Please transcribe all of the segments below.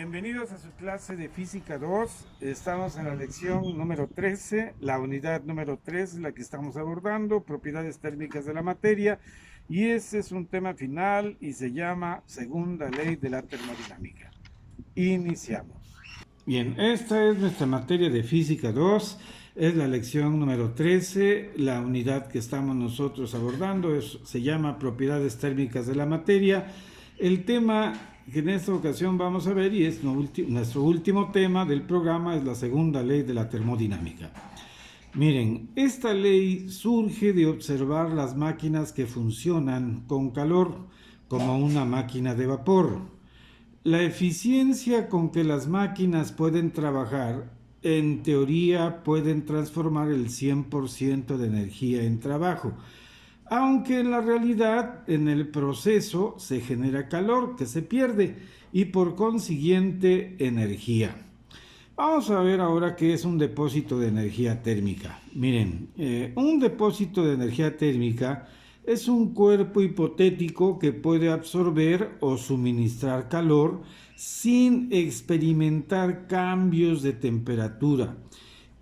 Bienvenidos a su clase de Física 2. Estamos en la lección número 13, la unidad número 3, la que estamos abordando, propiedades térmicas de la materia. Y ese es un tema final y se llama segunda ley de la termodinámica. Iniciamos. Bien, esta es nuestra materia de Física 2. Es la lección número 13, la unidad que estamos nosotros abordando se llama propiedades térmicas de la materia. El tema que en esta ocasión vamos a ver, y es nuestro último tema del programa, es la segunda ley de la termodinámica. Miren, esta ley surge de observar las máquinas que funcionan con calor, como una máquina de vapor. La eficiencia con que las máquinas pueden trabajar, en teoría, pueden transformar el 100% de energía en trabajo, aunque en la realidad, en el proceso, se genera calor que se pierde y por consiguiente energía. Vamos a ver ahora qué es un depósito de energía térmica. Miren, un depósito de energía térmica es un cuerpo hipotético que puede absorber o suministrar calor sin experimentar cambios de temperatura.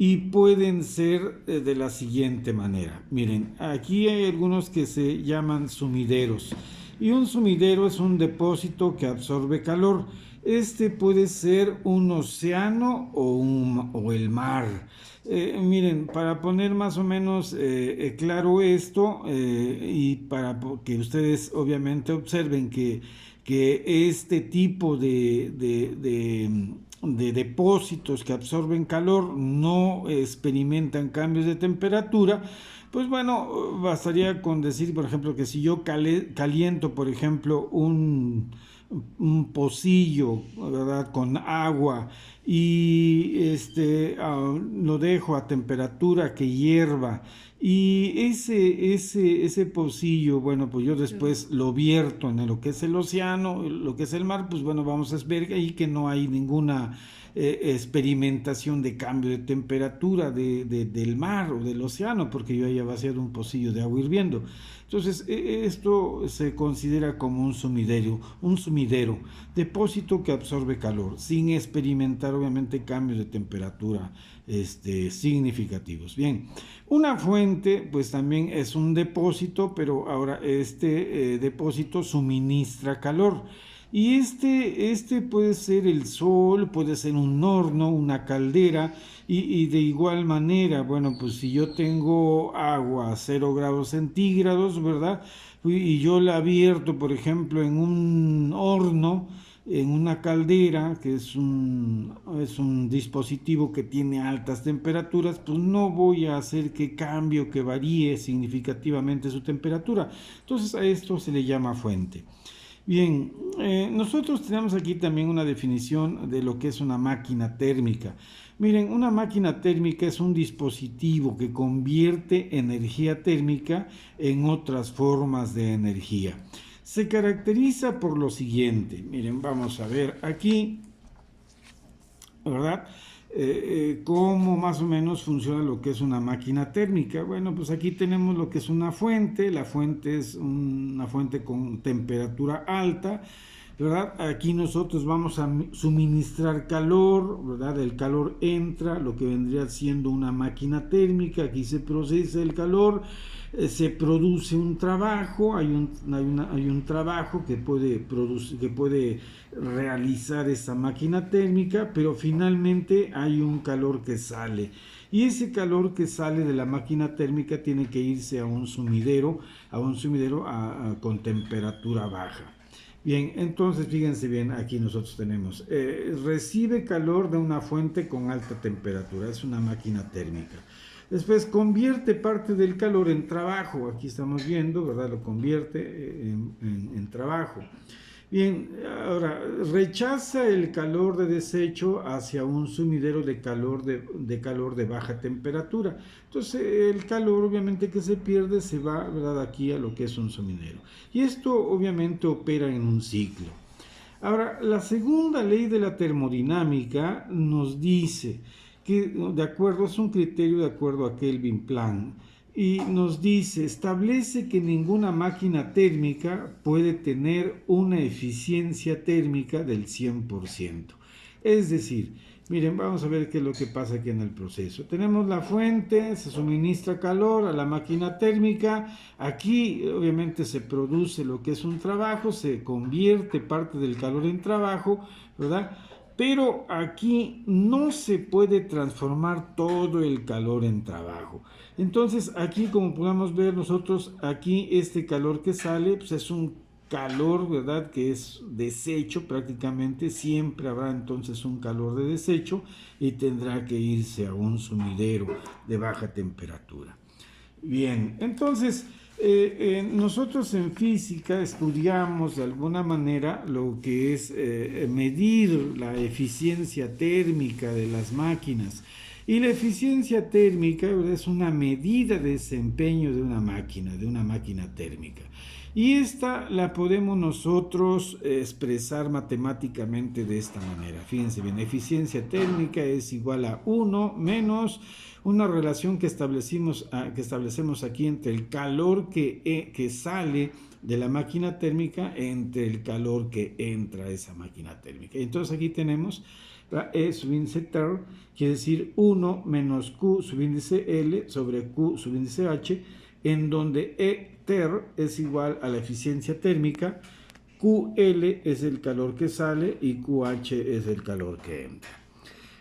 Y pueden ser de la siguiente manera. Miren, aquí hay algunos que se llaman sumideros. Y un sumidero es un depósito que absorbe calor. Este puede ser un océano o el mar. Miren, para poner más o menos claro esto y para que ustedes obviamente observen que este tipo de depósitos que absorben calor no experimentan cambios de temperatura, pues bueno, bastaría con decir, por ejemplo, que si yo caliento, por ejemplo, un pocillo, ¿verdad?, con agua y lo dejo a temperatura que hierva y ese pocillo, bueno, pues yo después lo vierto en lo que es el océano, lo que es el mar, pues bueno, vamos a ver ahí que no hay ninguna experimentación de cambio de temperatura del mar o del océano, porque yo haya vaciado un pocillo de agua hirviendo. Entonces, esto se considera como un sumidero, depósito que absorbe calor, sin experimentar obviamente cambios de temperatura significativos. Bien, una fuente pues también es un depósito, pero ahora este depósito suministra calor. Y este puede ser el sol, puede ser un horno, una caldera, y de igual manera, bueno, pues si yo tengo agua a 0 grados centígrados, ¿verdad? Y yo la vierto, por ejemplo, en un horno, en una caldera, que es un dispositivo que tiene altas temperaturas, pues no voy a hacer que cambie o que varíe significativamente su temperatura. Entonces a esto se le llama fuente. Bien, nosotros tenemos aquí también una definición de lo que es una máquina térmica. Miren, una máquina térmica es un dispositivo que convierte energía térmica en otras formas de energía. Se caracteriza por lo siguiente. Miren, vamos a ver aquí, ¿verdad? Cómo más o menos funciona lo que es una máquina térmica. Bueno, pues aquí tenemos lo que es una fuente. La fuente es una fuente con temperatura alta, ¿verdad? Aquí nosotros vamos a suministrar calor, ¿verdad? El calor entra, lo que vendría siendo una máquina térmica. Aquí se procesa el calor, se produce un trabajo, hay un trabajo que puede realizar esa máquina térmica, pero finalmente hay un calor que sale. Y ese calor que sale de la máquina térmica tiene que irse a un sumidero con temperatura baja. Bien, entonces fíjense bien, aquí nosotros tenemos, recibe calor de una fuente con alta temperatura, es una máquina térmica. Después convierte parte del calor en trabajo, aquí estamos viendo, ¿verdad? Lo convierte en trabajo. Bien, ahora rechaza el calor de desecho hacia un sumidero de calor de baja temperatura. Entonces el calor obviamente que se pierde se va, ¿verdad?, aquí a lo que es un sumidero. Y esto obviamente opera en un ciclo. Ahora, la segunda ley de la termodinámica nos dice que es un criterio de acuerdo a Kelvin Planck. y nos dice, establece que ninguna máquina térmica puede tener una eficiencia térmica del 100%. Es decir, miren, vamos a ver qué es lo que pasa aquí en el proceso. Tenemos la fuente, se suministra calor a la máquina térmica. Aquí obviamente se produce lo que es un trabajo, se convierte parte del calor en trabajo, ¿verdad? Pero aquí no se puede transformar todo el calor en trabajo. Entonces aquí, como podemos ver nosotros, aquí este calor que sale pues es un calor, ¿verdad? Que es desecho prácticamente. Siempre habrá entonces un calor de desecho y tendrá que irse a un sumidero de baja temperatura. Bien, entonces nosotros en física estudiamos de alguna manera lo que es medir la eficiencia térmica de las máquinas. Y la eficiencia térmica, ¿verdad?, es una medida de desempeño de una máquina térmica. Y esta la podemos nosotros expresar matemáticamente de esta manera. Fíjense bien, eficiencia térmica es igual a 1 menos una relación que establecemos aquí entre el calor que sale de la máquina térmica entre el calor que entra a esa máquina térmica. Entonces aquí tenemos E subíndice ter, quiere decir 1 menos Q subíndice L sobre Q subíndice H, en donde E ter es igual a la eficiencia térmica, QL es el calor que sale y QH es el calor que entra.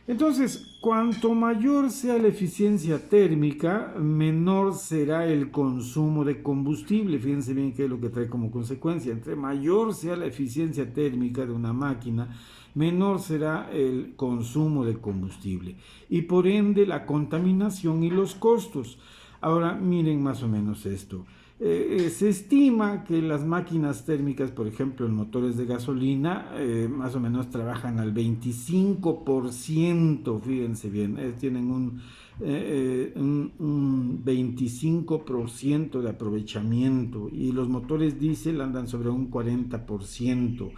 Entonces, cuanto mayor sea la eficiencia térmica, menor será el consumo de combustible. Fíjense bien qué es lo que trae como consecuencia. Entre mayor sea la eficiencia térmica de una máquina, menor será el consumo de combustible y por ende la contaminación y los costos. Ahora miren más o menos esto. Se estima que las máquinas térmicas, por ejemplo en motores de gasolina, más o menos trabajan al 25%, fíjense bien, tienen un 25% de aprovechamiento y los motores diésel andan sobre un 40%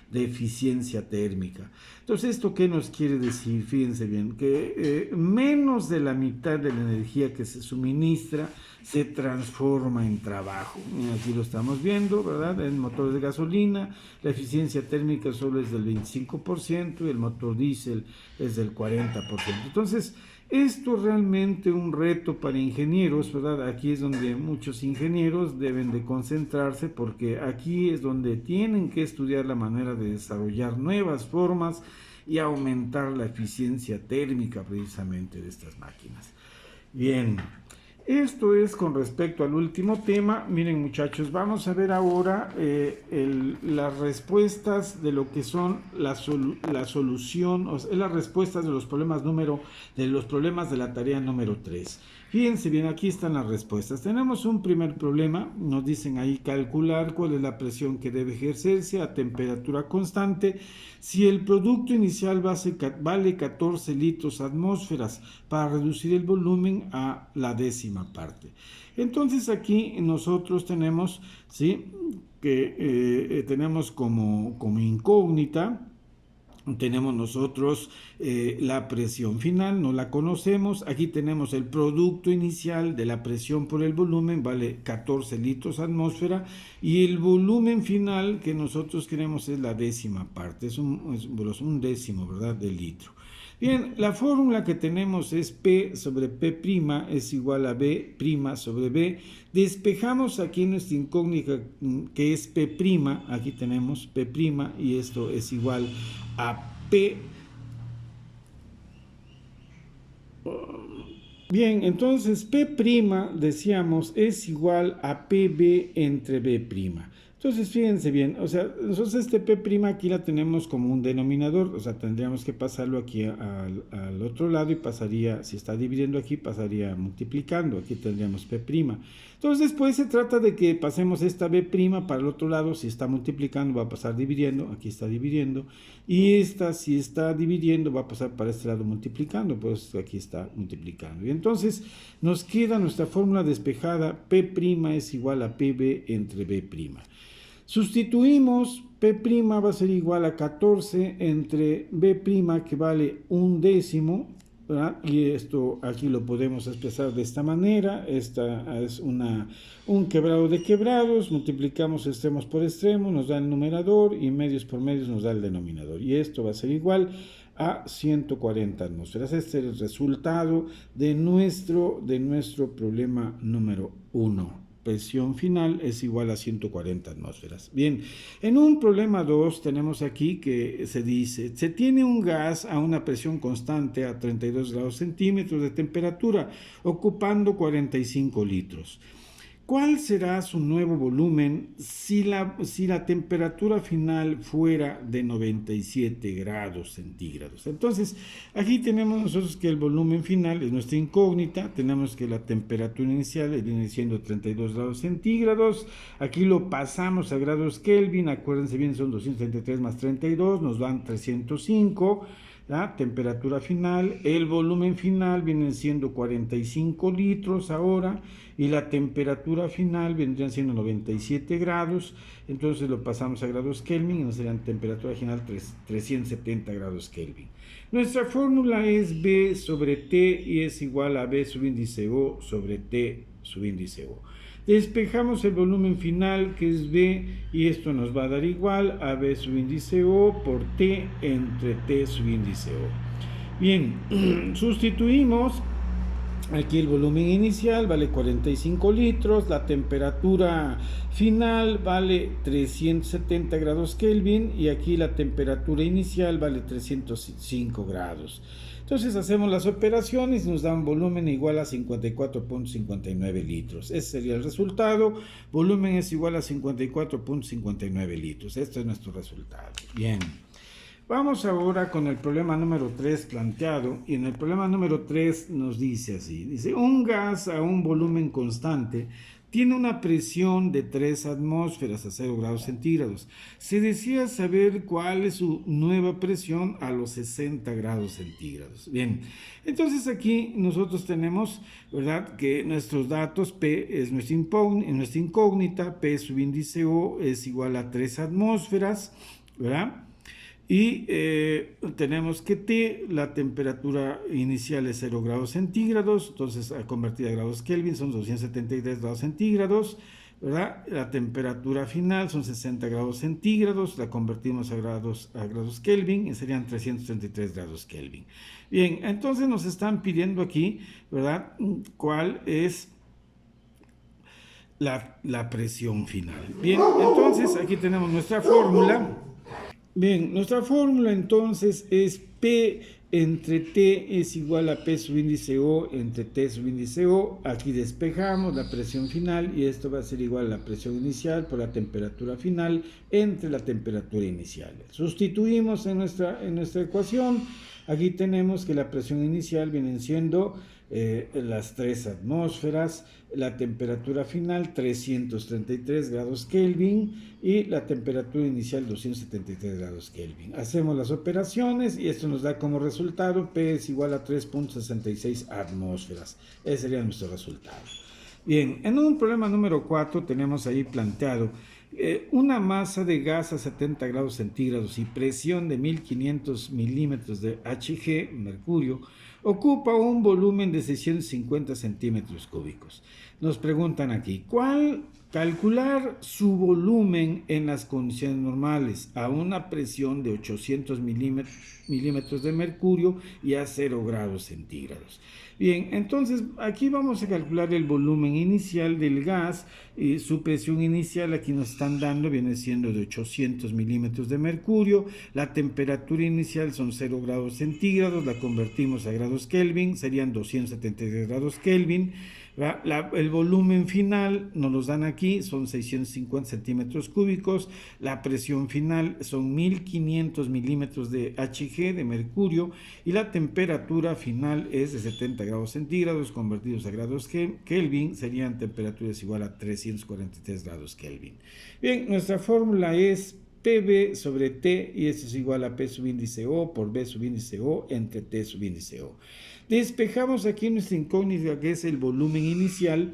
de eficiencia térmica. Entonces, ¿esto qué nos quiere decir? Fíjense bien, que menos de la mitad de la energía que se suministra se transforma en trabajo. Aquí lo estamos viendo, ¿verdad? En motores de gasolina, la eficiencia térmica solo es del 25% y el motor diésel es del 40%. Entonces, esto es realmente un reto para ingenieros, ¿verdad? Aquí es donde muchos ingenieros deben de concentrarse porque aquí es donde tienen que estudiar la manera de desarrollar nuevas formas y aumentar la eficiencia térmica precisamente de estas máquinas. Bien, esto es con respecto al último tema. Miren muchachos, vamos a ver ahora las respuestas de lo que son la solución, o sea, las respuestas de los problemas de la tarea número 3. Fíjense bien, aquí están las respuestas. Tenemos un primer problema, nos dicen ahí calcular cuál es la presión que debe ejercerse a temperatura constante si el producto inicial vale 14 litros atmósferas para reducir el volumen a la décima parte. Entonces aquí nosotros tenemos, ¿sí?, que tenemos como incógnita. Tenemos nosotros la presión final, no la conocemos. Aquí tenemos el producto inicial de la presión por el volumen, vale 14 litros atmósfera, y el volumen final que nosotros queremos es la décima parte, es un décimo, ¿verdad?, de litro. Bien, la fórmula que tenemos es P sobre P' es igual a B' sobre B. Despejamos aquí nuestra incógnita que es P', aquí tenemos P' y esto es igual a P. Bien, entonces P' decíamos es igual a PB entre B'. Entonces fíjense bien, o sea, nosotros este P' aquí la tenemos como un denominador, o sea, tendríamos que pasarlo aquí al otro lado y pasaría, si está dividiendo aquí, pasaría multiplicando, aquí tendríamos P'. Entonces después se trata de que pasemos esta B' para el otro lado, si está multiplicando va a pasar dividiendo, aquí está dividiendo, y esta si está dividiendo va a pasar para este lado multiplicando, pues aquí está multiplicando. Y entonces nos queda nuestra fórmula despejada, P' es igual a PB entre B'. Sustituimos, P' va a ser igual a 14 entre B' que vale un décimo, ¿verdad? Y esto aquí lo podemos expresar de esta manera. Esta es un quebrado de quebrados, multiplicamos extremos por extremos, nos da el numerador, y medios por medios nos da el denominador. Y esto va a ser igual a 140 atmósferas. Este es el resultado de nuestro problema número 1. Presión final es igual a 140 atmósferas. Bien, en un problema 2 tenemos aquí que se dice, se tiene un gas a una presión constante a 32 grados centímetros de temperatura, ocupando 45 litros. ¿Cuál será su nuevo volumen si la temperatura final fuera de 97 grados centígrados? Entonces, aquí tenemos nosotros que el volumen final es nuestra incógnita. Tenemos que la temperatura inicial viene siendo 32 grados centígrados. Aquí lo pasamos a grados Kelvin. Acuérdense bien, son 233 más 32, nos dan 305. La temperatura final, el volumen final vienen siendo 45 litros ahora, y la temperatura final vendrían siendo 97 grados. Entonces lo pasamos a grados Kelvin y nos serían temperatura final 370 grados Kelvin. Nuestra fórmula es B sobre T y es igual a B subíndice O sobre T subíndice O. Despejamos el volumen final, que es B, y esto nos va a dar igual a B subíndice O por T entre T subíndice O. Bien, sustituimos. Aquí el volumen inicial vale 45 litros, la temperatura final vale 370 grados Kelvin, y aquí la temperatura inicial vale 305 grados. Entonces hacemos las operaciones y nos da un volumen igual a 54.59 litros. Ese sería el resultado. Volumen es igual a 54.59 litros. Este es nuestro resultado. Bien. Vamos ahora con el problema número 3 planteado, y en el problema número 3 nos dice así, dice, un gas a un volumen constante tiene una presión de 3 atmósferas a 0 grados centígrados. Se desea saber cuál es su nueva presión a los 60 grados centígrados. Bien, entonces aquí nosotros tenemos, ¿verdad?, que nuestros datos, P es nuestra incógnita, P subíndice O es igual a 3 atmósferas, ¿verdad? Y tenemos que T, la temperatura inicial es 0 grados centígrados, entonces convertida a grados Kelvin son 273 grados centígrados, ¿verdad? La temperatura final son 60 grados centígrados, la convertimos a grados Kelvin y serían 333 grados Kelvin. Bien, entonces nos están pidiendo aquí, ¿verdad?, cuál es la presión final. Bien, entonces aquí tenemos nuestra fórmula. Bien, nuestra fórmula entonces es P entre T es igual a P subíndice O entre T subíndice O. Aquí despejamos la presión final y esto va a ser igual a la presión inicial por la temperatura final entre la temperatura inicial. Sustituimos en nuestra ecuación. Aquí tenemos que la presión inicial vienen siendo las 3 atmósferas, la temperatura final 333 grados Kelvin y la temperatura inicial 273 grados Kelvin. Hacemos las operaciones y esto nos da como resultado P es igual a 3.66 atmósferas. Ese sería nuestro resultado. Bien, en un problema número 4 tenemos ahí planteado una masa de gas a 70 grados centígrados y presión de 1500 milímetros de Hg, mercurio, ocupa un volumen de 650 centímetros cúbicos. Nos preguntan aquí, ¿cuál calcular su volumen en las condiciones normales a una presión de 800 milímetros de mercurio y a 0 grados centígrados? Bien, entonces aquí vamos a calcular el volumen inicial del gas y su presión inicial aquí nos están dando, viene siendo de 800 milímetros de mercurio, la temperatura inicial son 0 grados centígrados, la convertimos a grados Kelvin, serían 273 grados Kelvin. El volumen final nos los dan aquí, son 650 centímetros cúbicos, la presión final son 1500 milímetros de Hg de mercurio y la temperatura final es de 70 grados centígrados convertidos a grados Kelvin, serían temperaturas igual a 343 grados Kelvin. Bien, nuestra fórmula es PB sobre T y esto es igual a P subíndice O por B subíndice O entre T subíndice O. Despejamos aquí nuestra incógnita que es el volumen inicial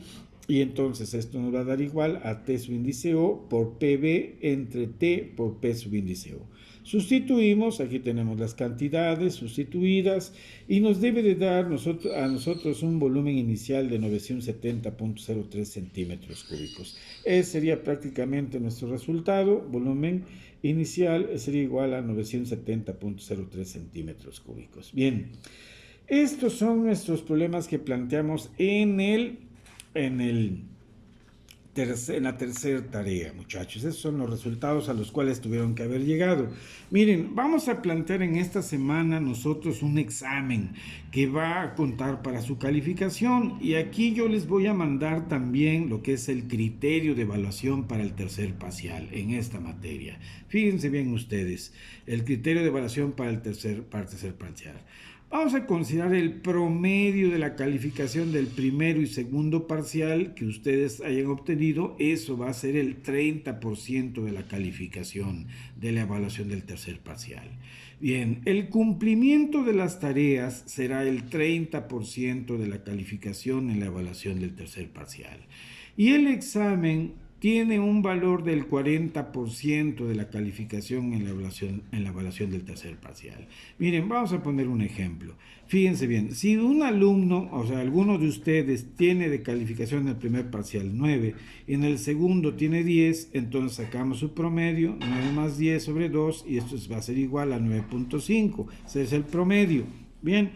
y entonces esto nos va a dar igual a T subíndice O por PB entre T por P subíndice O. Sustituimos, aquí tenemos las cantidades sustituidas y nos debe de dar a nosotros un volumen inicial de 970.03 centímetros cúbicos. Ese sería prácticamente nuestro resultado, volumen inicial sería igual a 970.03 centímetros cúbicos. Bien, estos son nuestros problemas que planteamos en la tercera tarea, muchachos. Esos son los resultados a los cuales tuvieron que haber llegado. Miren, vamos a plantear en esta semana nosotros un examen que va a contar para su calificación, y aquí yo les voy a mandar también lo que es el criterio de evaluación para el tercer parcial en esta materia. Fíjense bien ustedes, el criterio de evaluación para el tercer parcial. Vamos a considerar el promedio de la calificación del primero y segundo parcial que ustedes hayan obtenido. Eso va a ser el 30% de la calificación de la evaluación del tercer parcial. Bien, el cumplimiento de las tareas será el 30% de la calificación en la evaluación del tercer parcial. Y el examen tiene un valor del 40% de la calificación en la evaluación del tercer parcial. Miren, vamos a poner un ejemplo. Fíjense bien, si un alumno, o sea, alguno de ustedes tiene de calificación en el primer parcial 9, y en el segundo tiene 10, entonces sacamos su promedio, 9 más 10 sobre 2, y esto va a ser igual a 9.5. Ese es el promedio. Bien.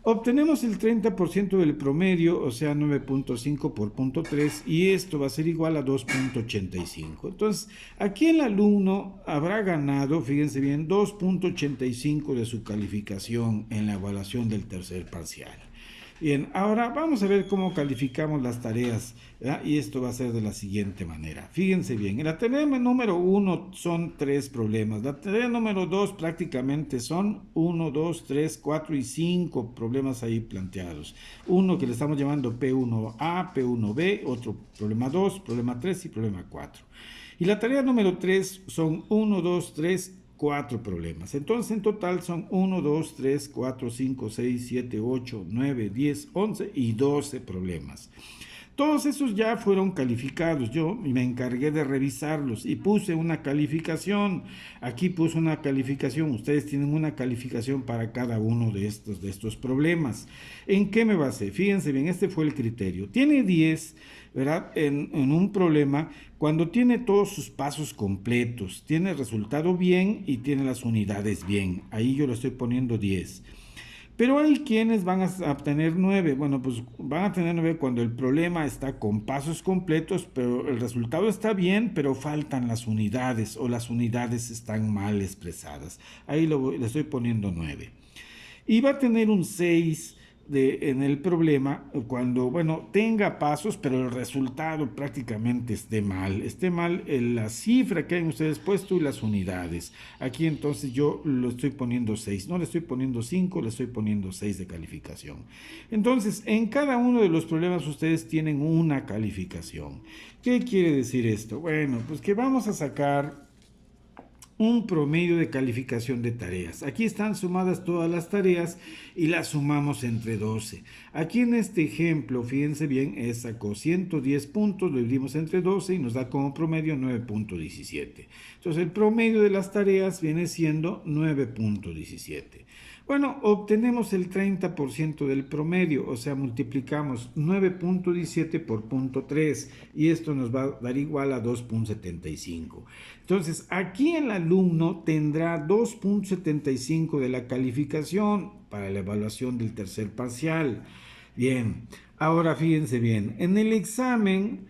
Obtenemos el 30% del promedio, o sea 9.5 por 0.3, y esto va a ser igual a 2.85. Entonces, aquí el alumno habrá ganado, fíjense bien, 2.85 de su calificación en la evaluación del tercer parcial. Bien, ahora vamos a ver cómo calificamos las tareas, ¿verdad? Y esto va a ser de la siguiente manera. Fíjense bien, en la tarea número 1 son 3 problemas. La tarea número 2 prácticamente son 1, 2, 3, 4 y 5 problemas ahí planteados. Uno que le estamos llamando P1A, P1B, otro problema 2, problema 3 y problema 4. Y la tarea número 3 son 1, 2, 3, 4 problemas. Entonces en total son 1, 2, 3, 4, 5, 6, 7, 8, 9, 10, 11 y 12 problemas. Todos esos ya fueron calificados. Yo me encargué de revisarlos y puse una calificación. Aquí puse una calificación. Ustedes tienen una calificación para cada uno de estos problemas. ¿En qué me basé? Fíjense bien, este fue el criterio. Tiene 10, ¿verdad? En un problema cuando tiene todos sus pasos completos, tiene el resultado bien y tiene las unidades bien. Ahí yo le estoy poniendo 10. Pero hay quienes van a obtener 9. Bueno, pues van a tener 9 cuando el problema está con pasos completos, pero el resultado está bien, pero faltan las unidades o las unidades están mal expresadas. Ahí le estoy poniendo 9. Y va a tener un 6 en el problema cuando, bueno, tenga pasos, pero el resultado prácticamente esté mal la cifra que hayan ustedes puesto y las unidades. Aquí entonces yo lo estoy poniendo 6, no le estoy poniendo 5, le estoy poniendo 6 de calificación. Entonces, en cada uno de los problemas ustedes tienen una calificación. ¿Qué quiere decir esto? Bueno, pues que vamos a sacar un promedio de calificación de tareas. Aquí están sumadas todas las tareas y las sumamos entre 12. Aquí en este ejemplo, fíjense bien, sacó 110 puntos, lo dividimos entre 12 y nos da como promedio 9.17. Entonces el promedio de las tareas viene siendo 9.17. Bueno, obtenemos el 30% del promedio, o sea, multiplicamos 9.17 por 0.3 y esto nos va a dar igual a 2.75. Entonces, aquí el alumno tendrá 2.75 de la calificación para la evaluación del tercer parcial. Bien, ahora fíjense bien, en el examen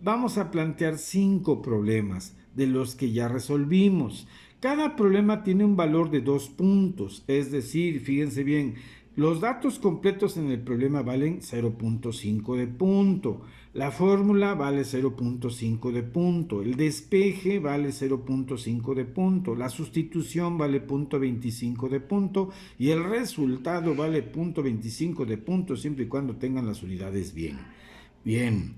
vamos a plantear 5 problemas de los que ya resolvimos. Cada problema tiene un valor de 2 puntos, es decir, fíjense bien, los datos completos en el problema valen 0.5 de punto, la fórmula vale 0.5 de punto, el despeje vale 0.5 de punto, la sustitución vale 0.25 de punto y el resultado vale 0.25 de punto siempre y cuando tengan las unidades bien. Bien.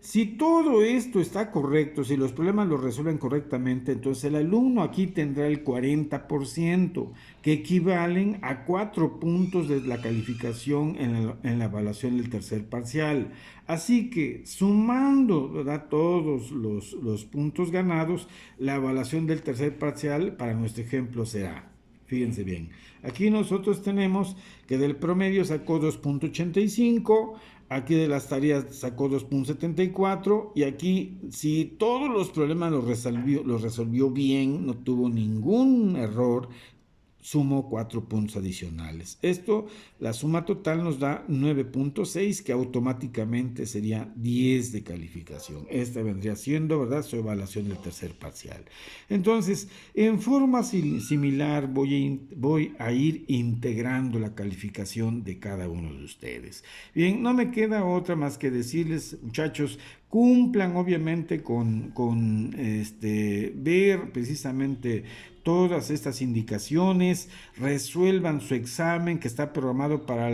Si todo esto está correcto, si los problemas los resuelven correctamente, entonces el alumno aquí tendrá el 40%, que equivalen a 4 puntos de la calificación en la evaluación del tercer parcial. Así que sumando, ¿verdad?, todos los puntos ganados, la evaluación del tercer parcial para nuestro ejemplo será, fíjense bien, aquí nosotros tenemos que del promedio sacó 2.85, aquí de las tareas sacó 2.74 y aquí si todos los problemas los resolvió bien, no tuvo ningún error, sumo 4 puntos adicionales. Esto, la suma total nos da 9.6, que automáticamente sería 10 de calificación. Esta vendría siendo, ¿verdad?, su evaluación del tercer parcial. Entonces, en forma similar voy a ir integrando la calificación de cada uno de ustedes. Bien, no me queda otra más que decirles, muchachos, cumplan obviamente con ver precisamente todas estas indicaciones, resuelvan su examen que está programado para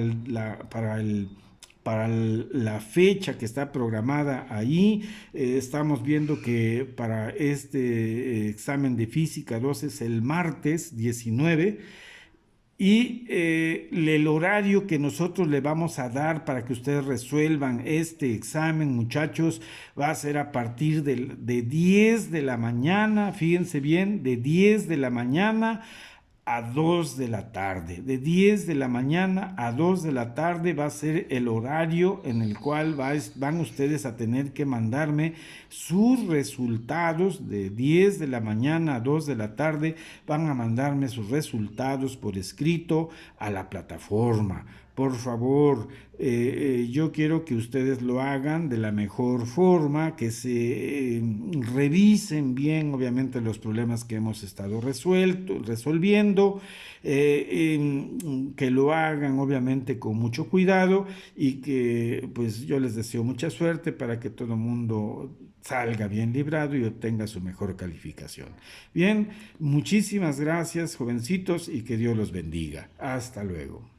la fecha que está programada ahí. Estamos viendo que para este examen de física 2 es el martes 19, y el horario que nosotros le vamos a dar para que ustedes resuelvan este examen, muchachos, va a ser a partir de 10 de la mañana, fíjense bien, de 10 de la mañana a 2 de la tarde. De 10 de la mañana a 2 de la tarde va a ser el horario en el cual van ustedes a tener que mandarme sus resultados. De 10 de la mañana a 2 de la tarde van a mandarme sus resultados por escrito a la plataforma. Por favor, yo quiero que ustedes lo hagan de la mejor forma, que se revisen bien, obviamente, los problemas que hemos estado resolviendo, que lo hagan, obviamente, con mucho cuidado y que, pues, yo les deseo mucha suerte para que todo el mundo salga bien librado y obtenga su mejor calificación. Bien, muchísimas gracias, jovencitos, y que Dios los bendiga. Hasta luego.